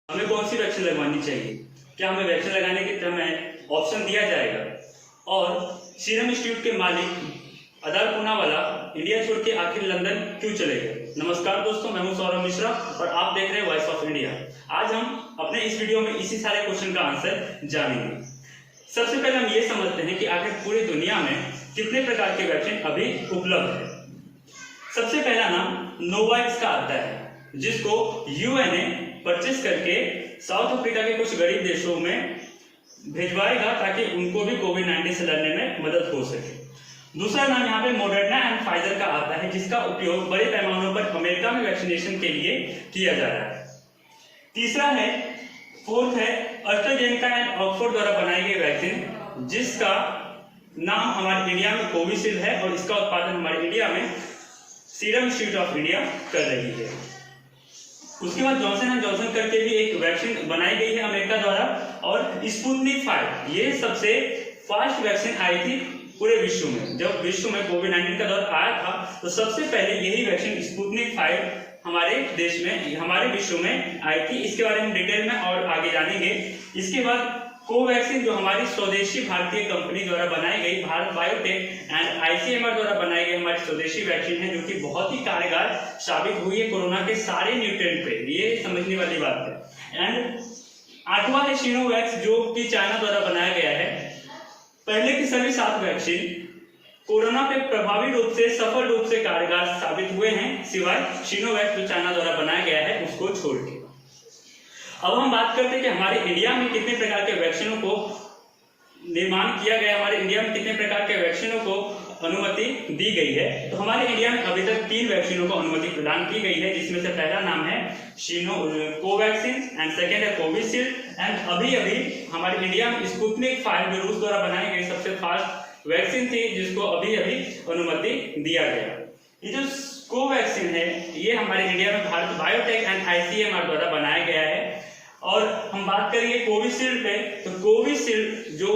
हमें कौन सी वैक्सीन लगवानी चाहिए, क्या हमें वैक्सीन लगाने के समय ऑप्शन दिया जाएगा, और सीरम इंस्टीट्यूट के मालिक अदार पूनावाला इंडिया छोड़ के आखिर लंदन क्यों चले गए। नमस्कार दोस्तों, मैं हूं सौरभ मिश्रा और आप देख रहे हैं वॉइस ऑफ इंडिया। आज हम अपने इस वीडियो में इसी सारे क्वेश्चन का आंसर जानेंगे। सबसे पहले हम ये समझते हैं कि आखिर पूरी दुनिया में कितने प्रकार के वैक्सीन अभी उपलब्ध है। सबसे पहला नाम नोवावैक्स का आता है, जिसको यूएनए परचेस करके साउथ अफ्रीका के कुछ गरीब देशों में भिजवाएगा ताकि उनको भी कोविड-19 से लड़ने में मदद हो सके। दूसरा नाम यहाँ पे मॉडर्ना एंड फाइजर का आता है, जिसका उपयोग बड़े पैमानों पर अमेरिका में वैक्सीनेशन के लिए किया जा रहा है। तीसरा है, फोर्थ है एस्ट्राजेनेका एंड ऑक्सफोर्ड द्वारा बनाई गई वैक्सीन, जिसका नाम हमारे इंडिया में कोविशील्ड है और इसका उत्पादन हमारे इंडिया में सीरम इंस्टीट्यूट ऑफ इंडिया कर रही है। उसके बाद जॉनसन एंड जॉनसन करके भी एक वैक्सीन बनाई गई है अमेरिका द्वारा, और स्पुतनिक 5 ये सबसे फास्ट वैक्सीन आई थी पूरे विश्व में। जब विश्व में कोविड-19 का दौर आया था तो सबसे पहले यही वैक्सीन स्पुतनिक 5 हमारे देश में, हमारे विश्व में आई थी। इसके बारे में डिटेल में और आगे जानेंगे। इसके बाद कोवैक्सीन जो हमारी स्वदेशी भारतीय कंपनी द्वारा बनाई गई, भारत बायोटेक एंड आईसीएमआर द्वारा बनाई गई हमारी स्वदेशी वैक्सीन है, जो कि बहुत ही कारगर साबित हुई है कोरोना के सारे न्यूट्रिएंट पे। ये समझने वाली बात है। एंड आठवां है सिनोवैक्स, जो कि चाइना द्वारा बनाया गया है। पहले की सभी 7 वैक्सीन कोरोना पे प्रभावी रूप से, सफल रूप से कारगर साबित हुए हैं, सिवाय सिनोवैक्स जो चाइना द्वारा बनाया गया है उसको छोड़ के। अब हम बात करते हैं कि हमारे इंडिया में कितने प्रकार के वैक्सीनों को निर्माण किया गया, हमारे इंडिया में कितने प्रकार के वैक्सीनों को अनुमति दी गई है। तो हमारे इंडिया में अभी तक 3 वैक्सीनों को अनुमति प्रदान की गई है, जिसमें से पहला नाम है कोवैक्सीन एंड सेकेंड है कोविशील्ड एंड अभी हमारे इंडिया में स्पुतनिक 5 जो रूस द्वारा बनाई गई सबसे फास्ट वैक्सीन थी, जिसको अभी अनुमति दिया गया। ये जो कोवैक्सीन है ये हमारे इंडिया में भारत बायोटेक एंड आईसीएमआर द्वारा बनाया गया है। और हम बात करेंगे कोविशील्ड पे, तो कोविशील्ड जो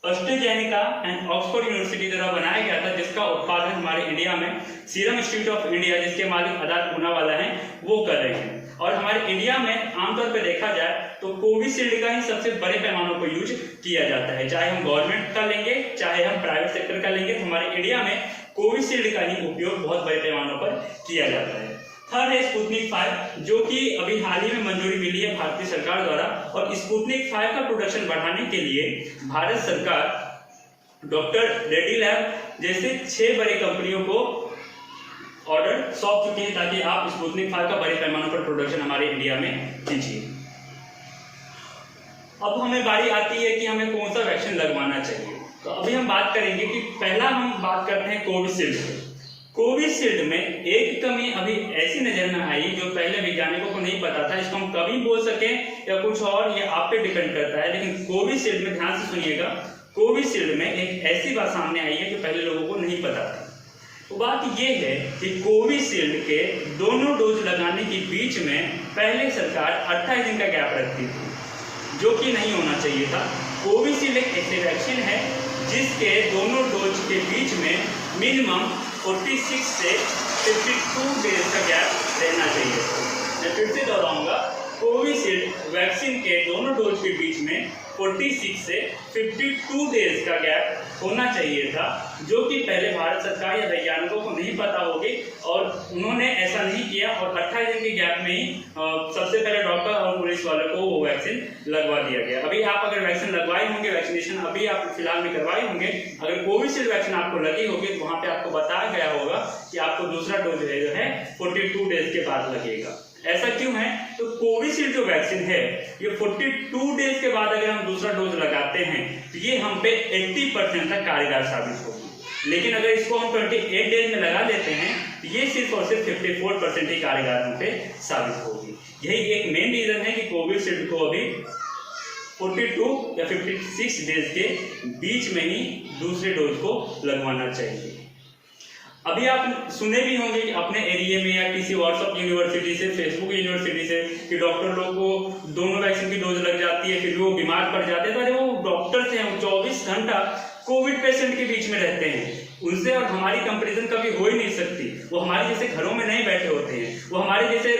एस्ट्राजेनेका एंड ऑक्सफोर्ड यूनिवर्सिटी द्वारा बनाया गया था, जिसका उत्पादन हमारे इंडिया में सीरम इंस्टीट्यूट ऑफ इंडिया, जिसके मालिक अदार पूनावाला हैं, वो कर रहे हैं। और हमारे इंडिया में आमतौर पर देखा जाए तो कोविशील्ड का ही सबसे बड़े पैमानों पर यूज किया जाता है, चाहे हम गवर्नमेंट का लेंगे चाहे हम प्राइवेट सेक्टर का लेंगे, तो हमारे इंडिया में कोविशील्ड का ही उपयोग बहुत बड़े पैमानों पर किया जाता है। थर्ड है स्पुतनिक 5, जो कि अभी हाल ही में मंजूरी मिली है भारतीय सरकार द्वारा, और स्पुतनिक 5 का प्रोडक्शन बढ़ाने के लिए भारत सरकार डॉक्टर रेड्डी लैब जैसे 6 बड़ी कंपनियों को ऑर्डर सौंप चुकी है, ताकि आप स्पुतनिक 5 का बड़े पैमाने पर प्रोडक्शन हमारे इंडिया में कीजिए। अब हमें बारी आती है कि हमें कौन सा वैक्सीन लगवाना चाहिए। तो अभी हम बात करेंगे कि पहला हम बात करते हैं कोविशील्ड। कोविशील्ड में एक कमी अभी ऐसी नजर में आई जो पहले वैज्ञानिकों को नहीं पता था। इसको हम कभी बोल सके या कुछ और, ये आप पे डिपेंड करता है। लेकिन कोविशील्ड में ध्यान से सुनिएगा, कोविशील्ड में एक ऐसी बात सामने आई है जो पहले लोगों को नहीं पता था। तो बात ये है कि कोविशील्ड के दोनों डोज लगाने के बीच में पहले सरकार 28 दिन का गैप रखती थी, जो कि नहीं होना चाहिए था। कोविशील्ड एक ऐसी वैक्सीन है जिसके दोनों डोज के बीच में मिनिमम 46 से 52 डेज का गैप रहना चाहिए। मैं फिर से दोहराऊंगा, कोविशील्ड वैक्सीन के दोनों डोज के बीच में 46 से 52 डेज का गैप होना चाहिए था, जो कि पहले भारत सरकार या वैज्ञानिकों को नहीं पता होगी, और उन्होंने ऐसा नहीं किया और 28 दिन के गैप में ही सबसे पहले डॉक्टर और पुलिस वालों को वो वैक्सीन लगवा दिया गया। अभी आप अगर वैक्सीन लगवाए होंगे, वैक्सीनेशन अभी आप फिलहाल में करवाए होंगे, अगर कोविशील्ड वैक्सीन आपको लगी होगी तो वहां पे आपको बताया गया होगा कि आपको दूसरा डोज जो है 42 डेज के बाद लगेगा। ऐसा क्यों है? तो कोविशील्ड जो वैक्सीन है ये 42 डेज के बाद अगर हम दूसरा डोज लगाते हैं तो ये हम पे 80% तक कारगर साबित होगी। लेकिन अगर इसको हम 28 डेज में लगा देते हैं तो ये सिर्फ और सिर्फ 54% ही कारगर हम पे साबित होगी। यही एक मेन रीजन है कि कोविशील्ड को अभी 42 या 56 डेज के बीच में ही दूसरे डोज को लगवाना चाहिए। अभी आप सुने भी होंगे कि अपने एरिया में या किसी व्हाट्सएप यूनिवर्सिटी से, फेसबुक यूनिवर्सिटी से, कि डॉक्टर लोग को दोनों वैक्सीन की डोज लग जाती है, फिर वो बीमार पड़ जाते हैं। तो अरे वो डॉक्टर से हम 24 घंटा कोविड पेशेंट के बीच में रहते हैं, उनसे और हमारी कंपैरिजन कभी हो ही नहीं सकती। वो हमारे जैसे घरों में नहीं बैठे होते हैं, वो हमारे जैसे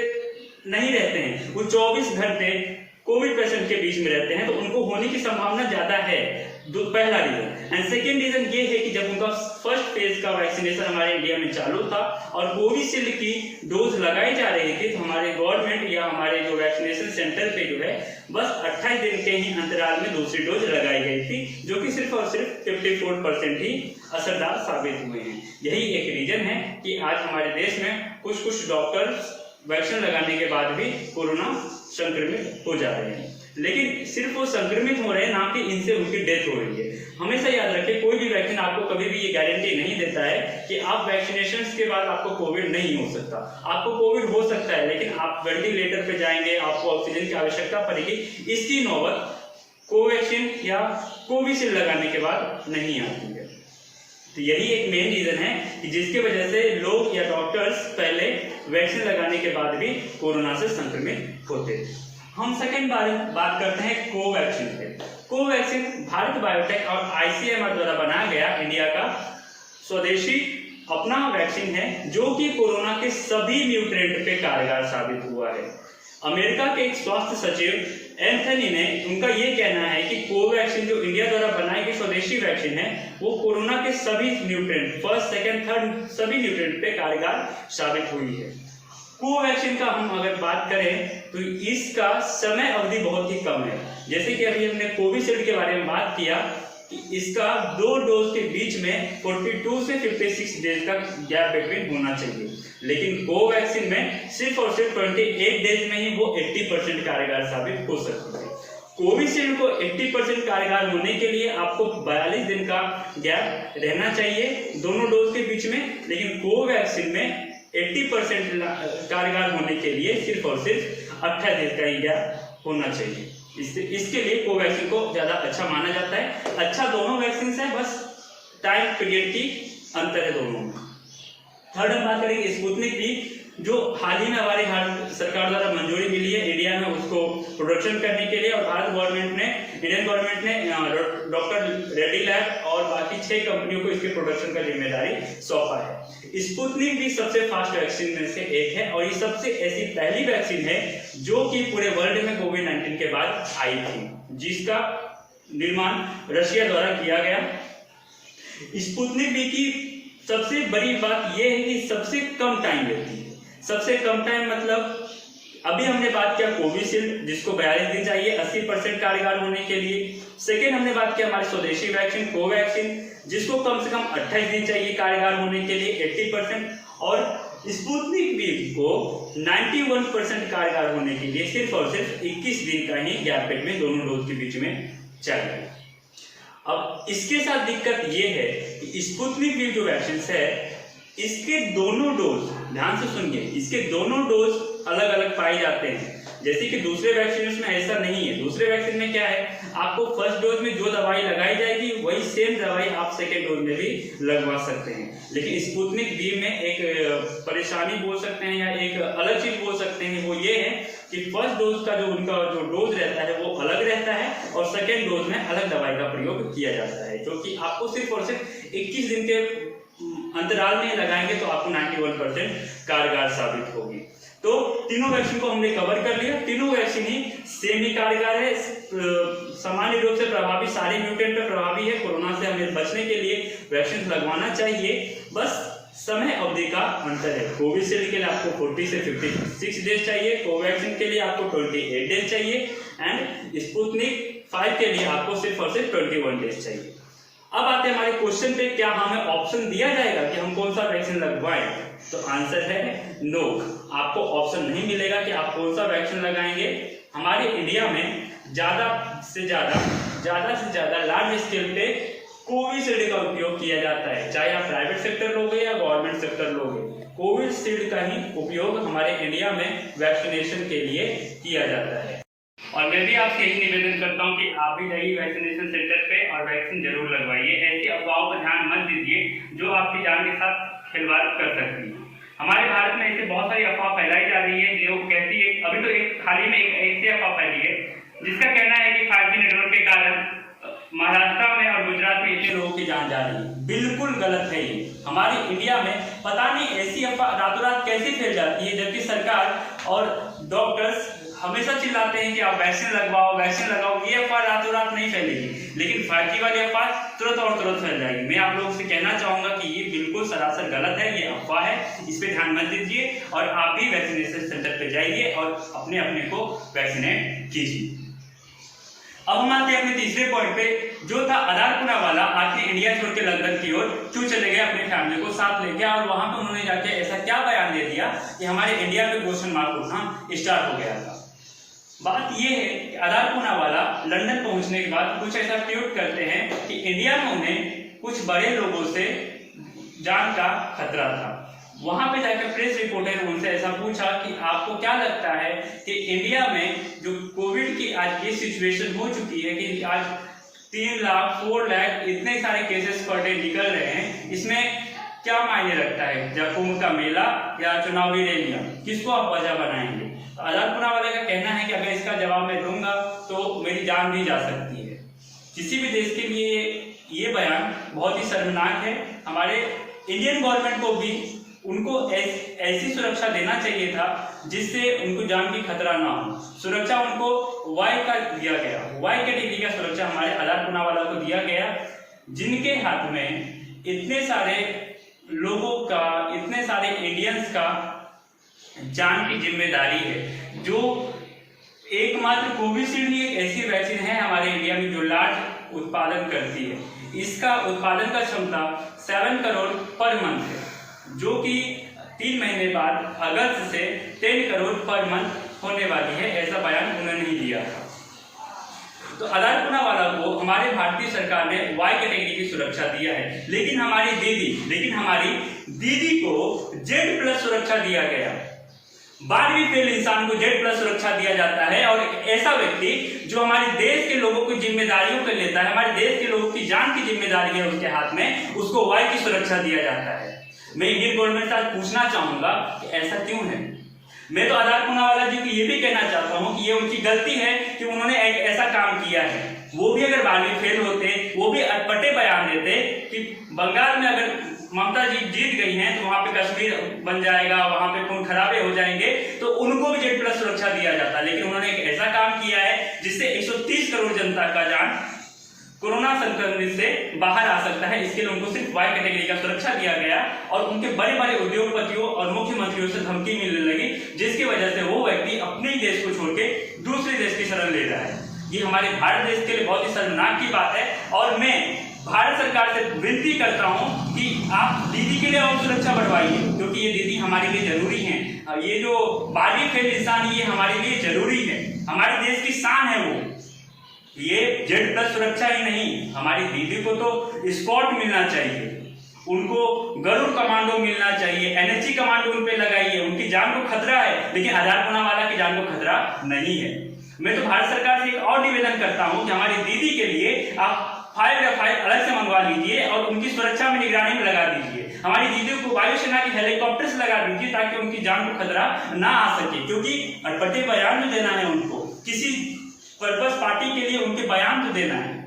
नहीं रहते हैं, वो 24 घंटे कोविड पेशेंट के बीच में रहते हैं, तो उनको होने की संभावना ज्यादा है। पहला रीजन। एंड सेकेंड रीजन ये है कि जब उनका फर्स्ट फेज का वैक्सीनेशन हमारे इंडिया में चालू था और कोविशील्ड की डोज लगाई जा रही थी, तो हमारे गवर्नमेंट या हमारे जो वैक्सीनेशन सेंटर पे जो है बस 28 दिन के ही अंतराल में दूसरी डोज लगाई गई थी, जो कि सिर्फ और सिर्फ 54% ही असरदार साबित हुए हैं। यही एक रीजन है कि आज हमारे देश में कुछ डॉक्टर वैक्सीन लगाने के बाद भी कोरोना संक्रमित हो जा रहे हैं, लेकिन सिर्फ वो संक्रमित हो रहे हैं, ना कि इनसे उनकी डेथ हो रही है। हमेशा याद रखें, कोई भी वैक्सीन आपको कभी भी ये गारंटी नहीं देता है कि आप वैक्सीनेशन के बाद आपको कोविड नहीं हो सकता। आपको कोविड हो सकता है, लेकिन आप वेंटिलेटर पे जाएंगे, आपको ऑक्सीजन की आवश्यकता पड़ेगी। इसकी नौबत कोवैक्सीन या कोविशील्ड लगाने के बाद नहीं आती है। तो यही एक मेन रीजन है कि जिसकी वजह से लोग या डॉक्टर्स पहले वैक्सीन लगाने के बाद भी कोरोना से संक्रमित होते थे। हम सेकेंड बात करते हैं कोवैक्सीन पे। कोवैक्सीन भारत बायोटेक और आईसीएमआर द्वारा बनाया गया इंडिया का स्वदेशी अपना वैक्सीन है, जो कि कोरोना के सभी म्यूटेंट पे कारगर साबित हुआ है। अमेरिका के एक स्वास्थ्य सचिव एंथनी ने उनका ये कहना है कि कोवैक्सीन जो इंडिया द्वारा बनाई गई स्वदेशी वैक्सीन है, वो कोरोना के सभी म्यूटेंट, फर्स्ट सेकंड थर्ड सभी म्यूटेंट पे कारगर साबित हुई है। कोवैक्सीन का हम अगर बात करें तो इसका समय अवधि बहुत ही कम है। जैसे कि अभी हमने कोविशील्ड के बारे में बात किया कि इसका 2 डोज के बीच में 42 से 56 डेज का गैप बिटवीन होना चाहिए, लेकिन कोवैक्सीन में सिर्फ और सिर्फ 28 डेज में ही वो 80% कारगर साबित हो सकती है। कोविशील्ड को 80% कारगर होने के लिए आपको 42 दिन का गैप रहना चाहिए दोनों डोज के बीच में, लेकिन कोवैक्सीन में 80% कारगर होने के लिए सिर्फ और सिर्फ 28 दिन का ही गैप होना चाहिए। इसके लिए कोवैक्सीन को ज्यादा अच्छा माना जाता है। अच्छा दोनों वैक्सीन है, बस टाइम पीरियड की अंतर है दोनों में। थर्ड हम बात करेंगे स्पुतनिक वी, जो हाल ही में हमारी भारत सरकार द्वारा मंजूरी मिली है इंडिया में उसको प्रोडक्शन करने के लिए, और इंडियन गवर्नमेंट ने डॉक्टर रेड्डी लैब और बाकी 6 कंपनियों को इसके प्रोडक्शन का जिम्मेदारी सौंपा है। स्पुतनिक भी सबसे फास्ट वैक्सीन में से एक है, और ये सबसे ऐसी पहली वैक्सीन है जो कि पूरे वर्ल्ड में कोविड-19 के बाद आई थी, जिसका निर्माण रशिया द्वारा किया गया। स्पुतनिक वी की सबसे बड़ी बात यह है कि सबसे कम टाइम लेती है। सबसे कम टाइम मतलब अभी हमने बात किया कोविशील्ड, जिसको 42 दिन चाहिए 80% कारगर होने के लिए। सेकेंड हमने बात किया हमारी स्वदेशी वैक्सीन कोवैक्सीन, जिसको कम से कम 28 दिन चाहिए कारगर होने के लिए 80%, और स्पुतनिक वी को 91% कारगर होने के लिए सिर्फ और सिर्फ 21 दिन का ही गैप में दोनों डोज के बीच में चाहिए। अब इसके साथ दिक्कत ये है कि स्पुतनिक वी जो वैक्सीन है, इसके दोनों डोज, ध्यान से सुनिए, इसके दोनों डोज अलग अलग पाए जाते हैं। जैसे कि दूसरे वैक्सीन में ऐसा नहीं है। दूसरे वैक्सीन में क्या है, आपको फर्स्ट डोज में जो दवाई लगाई जाएगी वही सेम दवाई आप सेकेंड डोज में भी लगवा सकते हैं। लेकिन स्पुतनिक वी में एक परेशानी बोल सकते हैं या एक अलग चीज बोल सकते हैं, वो ये है कि फर्स्ट डोज का जो उनका जो डोज रहता है वो अलग रहता है, और सेकेंड डोज में अलग दवाई का प्रयोग किया जाता है, जो कि आपको सिर्फ और सिर्फ 21 दिन के अंतराल में लगाएंगे तो आपको 91% कारगर साबित होगी। तो तीनों वैक्सीन को हमने कवर कर लिया। तीनों वैक्सीन ही सेमी कारगर है, सामान्य रूप से प्रभावी, सारे म्यूटेंट पर प्रभावी है। कोरोना से हमें बचने के लिए वैक्सीन लगवाना चाहिए, बस समय अवधि का अंतर है। कोविशील्ड के लिए आपको 40 से 56 डेज चाहिए, कोवैक्सीन के लिए आपको 28 डेज चाहिए, एंड स्पुतनिक 5 के लिए आपको सिर्फ और सिर्फ 21 डेज चाहिए। अब आते हैं हमारे क्वेश्चन पे, क्या हमें ऑप्शन दिया जाएगा कि हम कौन सा वैक्सीन लगवाएं? तो आंसर है नो, आपको ऑप्शन नहीं मिलेगा कि आप कौन सा वैक्सीन लगाएंगे। हमारे इंडिया में ज्यादा से ज्यादा लार्ज स्केल पे कोविशील्ड का उपयोग किया जाता है, चाहे आप प्राइवेट सेक्टर लोगे या गवर्नमेंट सेक्टर लोगे। कोविशील्ड का ही उपयोग हमारे इंडिया में वैक्सीनेशन के लिए किया जाता है। और मैं भी आपसे यही निवेदन करता हूं कि आप भी जाइए वैक्सीनेशन सेंटर पे और वैक्सीन जरूर लगवाइए। ऐसी अफवाहों पर ध्यान मत दीजिए जो आपकी जान के साथ खिलवाड़ कर सकती है। हमारे भारत में ऐसे बहुत सारी अफवाह फैलाई जा रही है जो कहती है, अभी तो एक हाल ही में एक ऐसी अफवाह फैली है जिसका कहना है कि 5G नेटवर्क के कारण महाराष्ट्र में और गुजरात में इतने लोगों की जान जा रही है। बिल्कुल गलत है ये। हमारे इंडिया में पता नहीं ऐसी अफवाह रातों रात कैसे फैल जाती है, जबकि सरकार और डॉक्टर्स हमेशा चिल्लाते हैं कि आप वैक्सीन लगवाओ, वैक्सीन लगाओ। ये अफवाह रातों रात नहीं फैलेगी, लेकिन 5G वाली अफवाह तुरंत और तुरंत फैल जाएगी। मैं आप लोगों से कहना चाहूंगा कि ये बिल्कुल सरासर गलत है, ये अफवाह है, इस पे ध्यान मत दीजिए और आप भी वैक्सीनेशन सेंटर पे जाइए और अपने अपने को वैक्सीनेट कीजिए। अब हम आते हैं अपने तीसरे पॉइंट पे, जो था आधार पूनावाला आखिर इंडिया छोड़ के लंदन की ओर क्यों चले गए अपनी फैमिली को साथ लेके, और वहां पे उन्होंने जाके ऐसा क्या बयान दे दिया कि हमारे इंडिया पे क्वेश्चन मार्क उठना स्टार्ट हो गया था। बात यह है कि आधार पूनावाला लंदन पहुंचने के बाद कुछ ऐसा ट्वीट करते हैं कि इंडिया में उन्हें कुछ बड़े लोगों से जान का खतरा था। वहां पे जाकर प्रेस रिपोर्टर ने उनसे ऐसा पूछा कि आपको क्या लगता है कि इंडिया में जो कोविड की आज ये सिचुएशन हो चुकी है कि आज 3 लाख 4 लाख इतने सारे केसेस पर डे निकल रहे हैं, इसमें क्या मायने रखता है, जब कुंभ का मेला या चुनावी रैलियां, किसको आप वजह बनाएंगे? तो आधार पूनावाला का कहना है कि अगर इसका जवाब मैं दूंगा तो मेरी जान भी जा सकती है। किसी भी देश के लिए ये बयान बहुत ही शर्मनाक है। हमारे इंडियन गवर्नमेंट को भी उनको ऐसी सुरक्षा देना चाहिए था जिससे उनको जान की खतरा ना हो। सुरक्षा उनको वाई का दिया गया, वाई कैटेगरी का सुरक्षा हमारे आधार पूनावाला को दिया गया, जिनके हाथ में इतने सारे लोगों का, इतने सारे इंडियंस का जान की जिम्मेदारी है। जो एकमात्र कोविशील्ड ही एक ऐसी वैक्सीन है हमारे इंडिया में जो लार्ज उत्पादन करती है। इसका उत्पादन का क्षमता 7 करोड़ पर मंथ है, जो कि 3 महीने बाद अगस्त से 10 करोड़ पर मंथ होने वाली है। ऐसा बयान उन्होंने ही दिया था। तो आधार पूनावाला को हमारे भारतीय सरकार ने वाई कैटेगरी की सुरक्षा दिया है, लेकिन हमारी दीदी को Z+ सुरक्षा दिया गया। 12वीं फेल इंसान को Z+ सुरक्षा दिया जाता है, और ऐसा व्यक्ति जो हमारे देश के लोगों की जिम्मेदारियों को लेता है, हमारे देश के लोगों की जान की जिम्मेदारी है उसके हाथ में, उसको वाई की सुरक्षा दिया जाता है। मैं इंडियन गवर्नमेंट से आज पूछना चाहूंगा कि ऐसा क्यों है। मैं तो आधार पूनावाला जी को ये भी कहना चाहता हूँ कि ये उनकी गलती है कि उन्होंने एक ऐसा काम किया है। वो भी अगर 12वीं फेल होते, वो भी अटपटे बयान देते कि बंगाल में अगर ममता जी जीत गई हैं तो वहां पे कश्मीर बन जाएगा, वहां पे खून खराबे हो जाएंगे, तो उनको भी Z+ सुरक्षा दिया जाता। लेकिन उन्होंने एक ऐसा काम किया है जिससे 130 करोड़ जनता का जान कोरोना संक्रमण से बाहर आ सकता है। इसके लिए उनको सिर्फ वाई कैटेगरी का सुरक्षा दिया गया, और उनके बड़े बड़े उद्योगपतियों और मुख्यमंत्रियों से धमकी मिलने लगी, जिसकी वजह से वो व्यक्ति अपने ही देश को छोड़ के दूसरे देश की शरण ले रहा है। ये हमारे भारत देश के लिए बहुत ही शर्मनाक की बात है, और मैं भारत सरकार से विनती करता हूं कि आप दीदी के लिए और सुरक्षा बढ़वाइए, क्योंकि ये दीदी हमारे लिए जरूरी है। ये जो 12वीं फेल इंसान, ये हमारे लिए जरूरी है, हमारे देश की शान है वो। ये Z+ सुरक्षा ही नहीं, हमारी दीदी को तो स्कॉट मिलना चाहिए, उनको गरुड़ कमांडो मिलना चाहिए, NSG कमांडो उन पे लगाइए। उनकी जान को खतरा है, लेकिन आधार पूनावाला की जान को खतरा नहीं है। मैं तो भारत सरकार से एक और निवेदन करता हूं कि हमारी दीदी के लिए आप फाइल अलग से मंगवा लीजिए और उनकी सुरक्षा में निगरानी में लगा दीजिए। हमारी दीदियों को वायुसेना के हेलीकॉप्टर से लगा दीजिए ताकि उनकी जान को खतरा ना आ सके, क्योंकि अटपटे बयान भी देना है उनको, किसी पर्पस पार्टी के लिए उनके बयान तो देना है।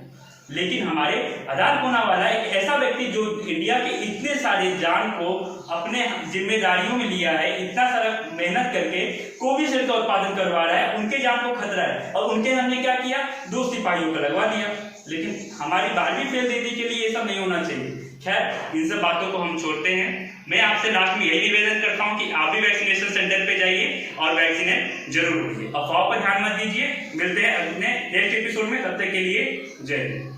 लेकिन हमारे आधार पूनावाला एक ऐसा व्यक्ति जो इंडिया के इतने सारे जान को अपने जिम्मेदारियों में लिया है, इतना सारा मेहनत करके कोविशील्ड का उत्पादन करवा रहा है, उनके जान को खतरा है, और उनके हमने क्या किया, 2 सिपाहियों को लगवा दिया। लेकिन हमारी 12वीं फेल दीदी के लिए ये सब नहीं होना चाहिए। खैर, इन सब बातों को हम छोड़ते हैं। मैं आपसे लास्ट में यही निवेदन करता हूं कि आप भी वैक्सीनेशन सेंटर पे जाइए और वैक्सीनेट जरूर लीजिए। अफवाह पर ध्यान मत दीजिए। मिलते हैं अपने नेक्स्ट एपिसोड में, तब तक के लिए जय हिंद।